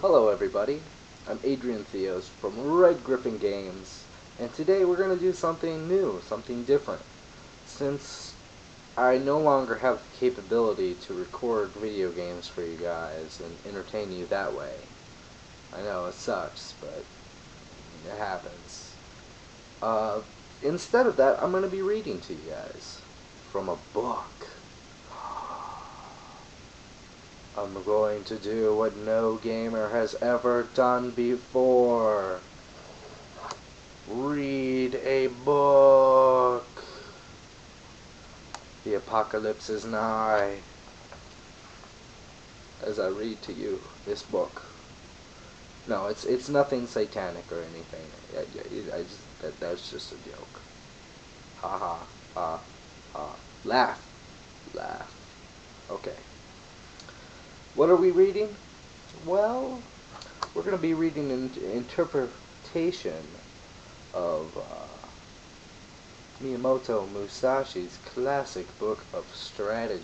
Hello everybody, I'm Adrian Theos from Red Griffin Games, and today we're going to do something new, something different. Since I no longer have the capability to record video games for you guys and entertain you that way. I know it sucks, but it happens. Instead of that, I'm going to be reading to you guys from a book. I'm going to do what no gamer has ever done before. Read a book. The apocalypse is nigh. As I read to you this book. No, it's nothing satanic or anything. That's just a joke. Ha ha ha ha. Laugh. Laugh. Okay. What are we reading? Well, we're going to be reading an interpretation of Miyamoto Musashi's classic book of strategy.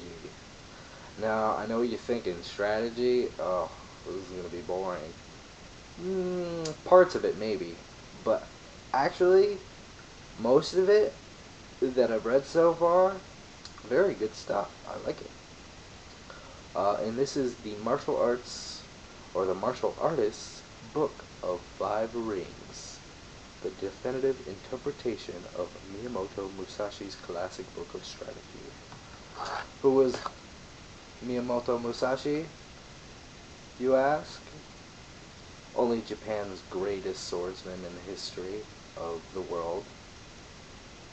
Now, I know what you're thinking. Strategy? Oh, this is going to be boring. Parts of it, maybe. But actually, most of it that I've read so far, very good stuff. I like it. And this is the martial arts, or the martial artist's book of 5 rings. The definitive interpretation of Miyamoto Musashi's classic book of strategy. Who was Miyamoto Musashi, you ask? Only Japan's greatest swordsman in the history of the world.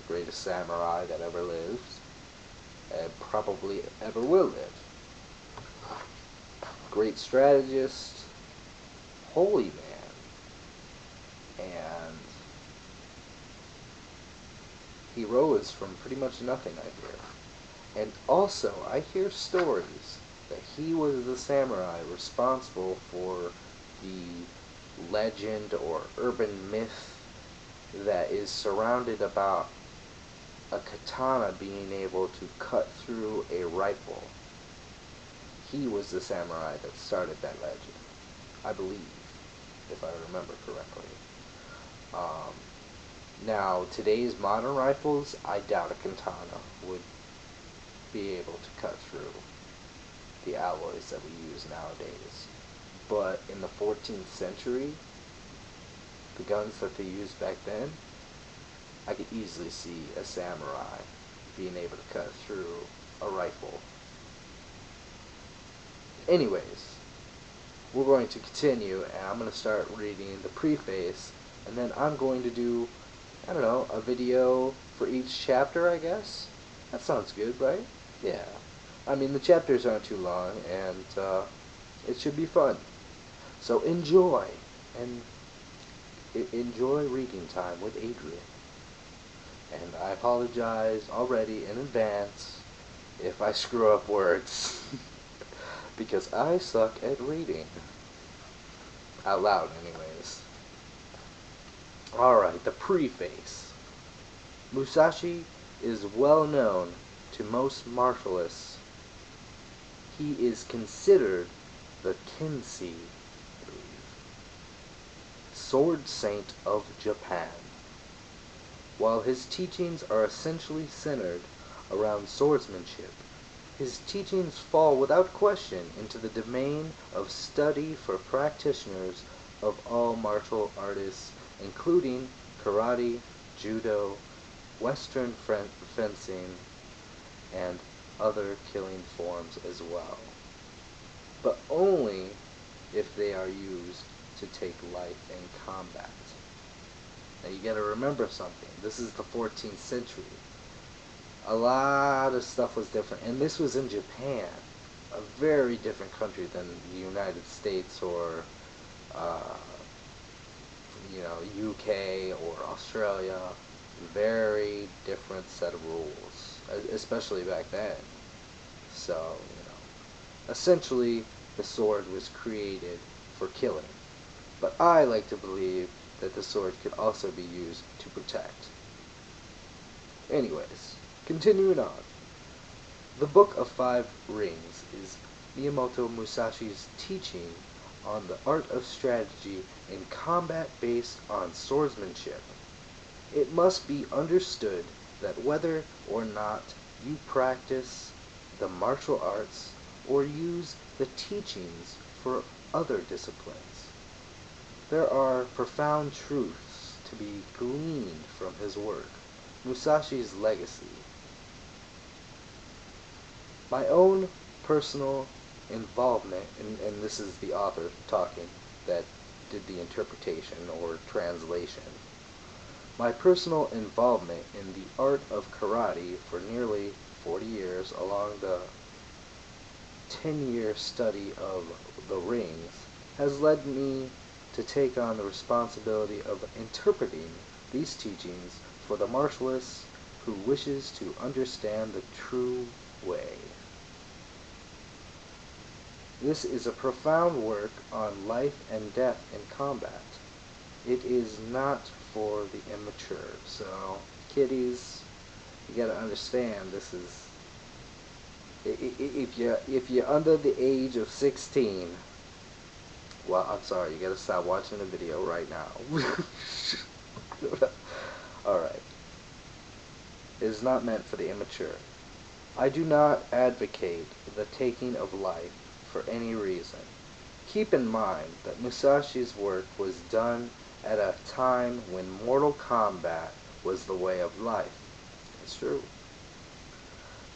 The greatest samurai that ever lived, and probably ever will live. Great strategist, holy man, and he rose from pretty much nothing, I hear. And also, I hear stories that he was the samurai responsible for the legend or urban myth that is surrounded about a katana being able to cut through a rifle. He was the samurai that started that legend, I believe, if I remember correctly. Now, today's modern rifles, I doubt a katana would be able to cut through the alloys that we use nowadays. But in the 14th century, the guns that they used back then, I could easily see a samurai being able to cut through a rifle. Anyways, we're going to continue, and I'm going to start reading the preface, and then I'm going to do, I don't know, a video for each chapter, I guess? That sounds good, right? Yeah. I mean, the chapters aren't too long, and it should be fun. So enjoy, and enjoy reading time with Adrian. And I apologize already in advance if I screw up words. Because I suck at reading. Out loud, anyways. Alright, the preface. Musashi is well known to most martialists. He is considered the Kensei, I believe, sword saint of Japan. While his teachings are essentially centered around swordsmanship, his teachings fall without question into the domain of study for practitioners of all martial arts, including karate, judo, western fencing, and other killing forms as well. But only if they are used to take life in combat. Now you gotta remember something. This is the 14th century. A lot of stuff was different, and this was in Japan, a very different country than the United States or, UK or Australia. Very different set of rules, especially back then. So, essentially, the sword was created for killing, but I like to believe that the sword could also be used to protect. Anyways. Continuing on, the Book of 5 Rings is Miyamoto Musashi's teaching on the art of strategy in combat based on swordsmanship. It must be understood that whether or not you practice the martial arts or use the teachings for other disciplines, there are profound truths to be gleaned from his work. Musashi's legacy. My own personal involvement, and this is the author talking that did the interpretation or translation. My personal involvement in the art of karate for nearly 40 years along the 10-year study of the rings has led me to take on the responsibility of interpreting these teachings for the martialist who wishes to understand the true way. This is a profound work on life and death in combat. It is not for the immature. So, kiddies, you gotta understand this is, if you're under the age of 16, well, I'm sorry, you gotta stop watching the video right now. Alright. It is not meant for the immature. I do not advocate the taking of life for any reason. Keep in mind that Musashi's work was done at a time when Mortal Kombat was the way of life. It's true.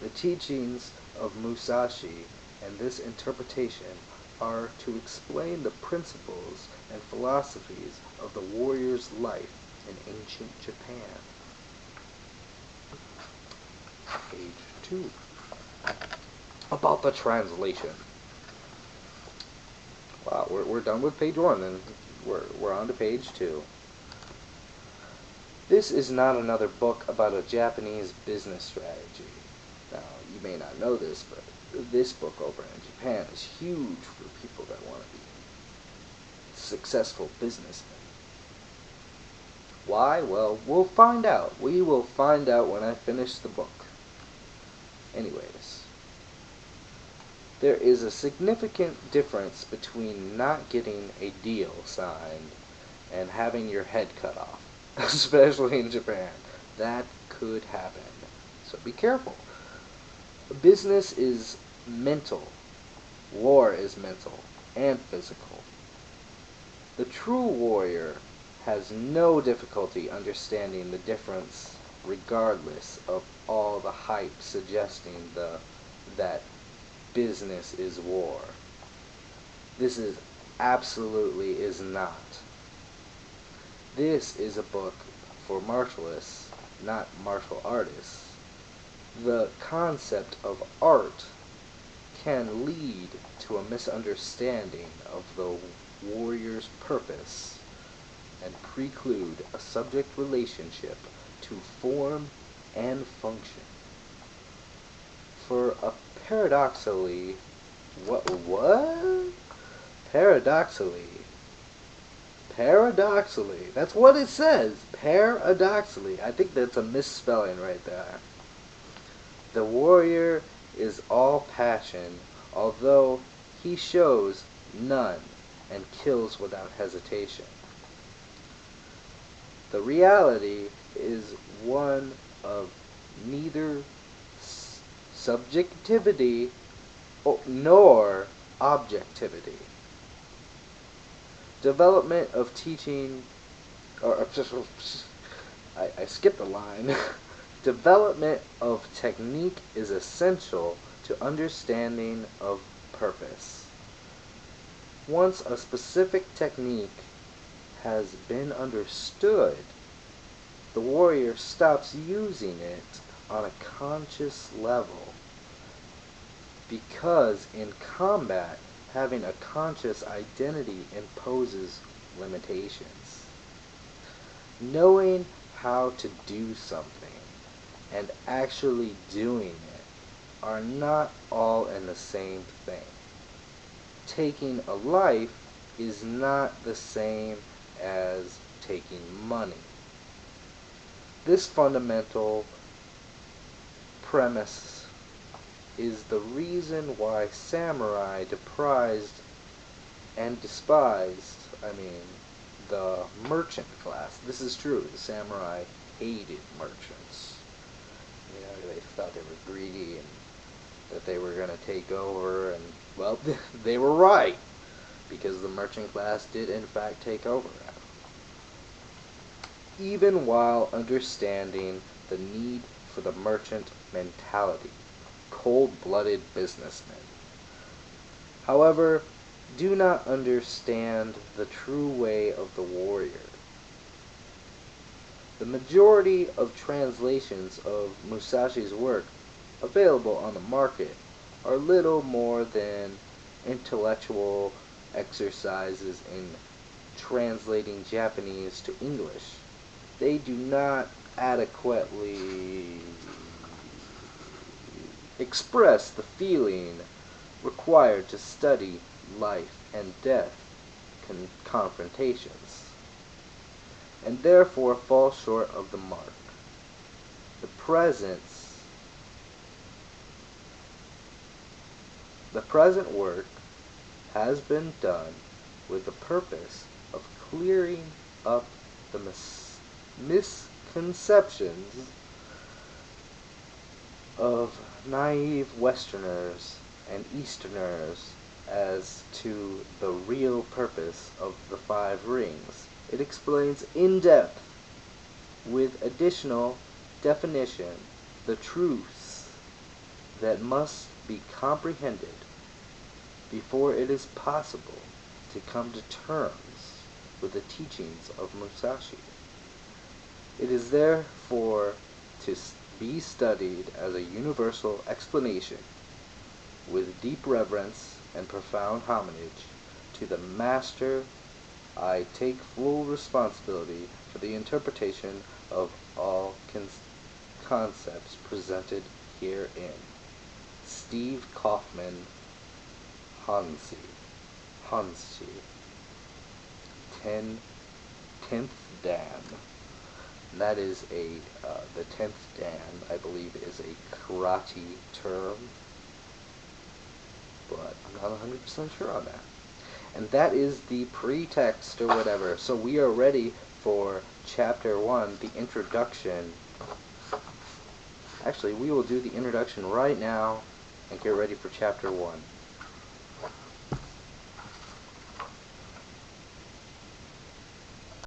The teachings of Musashi and this interpretation are to explain the principles and philosophies of the warrior's life in ancient Japan. Page 2. About the translation. Wow, we're done with page 1 and we're on to page 2. This is not another book about a Japanese business strategy. Now, you may not know this, but this book over in Japan is huge for people that want to be successful businessmen. Why? Well, we'll find out. We will find out when I finish the book. Anyways. There is a significant difference between not getting a deal signed and having your head cut off, especially in Japan. That could happen, so be careful. Business is mental. War is mental and physical. The true warrior has no difficulty understanding the difference regardless of all the hype suggesting that business is war. This is absolutely is not. This is a book for martialists, not martial artists. The concept of art can lead to a misunderstanding of the warrior's purpose and preclude a subject relationship to form and function. For a paradoxically, what? Paradoxically, that's what it says. Paradoxically, I think that's a misspelling right there. The warrior is all passion, although he shows none and kills without hesitation. The reality is one of neither subjectivity nor objectivity. Development of teaching, I skipped a line. Development of technique is essential to understanding of purpose. Once a specific technique has been understood, the warrior stops using it on a conscious level, because in combat, having a conscious identity imposes limitations. Knowing how to do something and actually doing it are not all in the same thing. Taking a life is not the same as taking money. This fundamental premise is the reason why samurai and despised, the merchant class. This is true. The samurai hated merchants. They thought they were greedy and that they were going to take over, and, well, they were right, because the merchant class did, in fact, take over. Even while understanding the need for the merchant mentality, cold-blooded businessmen, however, do not understand the true way of the warrior. The majority of translations of Musashi's work available on the market are little more than intellectual exercises in translating Japanese to English. They do not adequately express the feeling required to study life and death confrontations, and therefore fall short of the mark. The present work has been done with the purpose of clearing up the misconceptions of naive Westerners and Easterners as to the real purpose of the 5 rings. It explains in depth, with additional definition, the truths that must be comprehended before it is possible to come to terms with the teachings of Musashi. It is therefore to be studied as a universal explanation, with deep reverence and profound homage to the Master. I take full responsibility for the interpretation of all concepts presented herein. Steve Kaufman, Hanshi. 10th Dan. And that is the 10th Dan, I believe, is a karate term, but I'm not 100% sure on that. And that is the pretext or whatever. So we are ready for Chapter 1, the introduction. Actually, we will do the introduction right now and get ready for Chapter 1.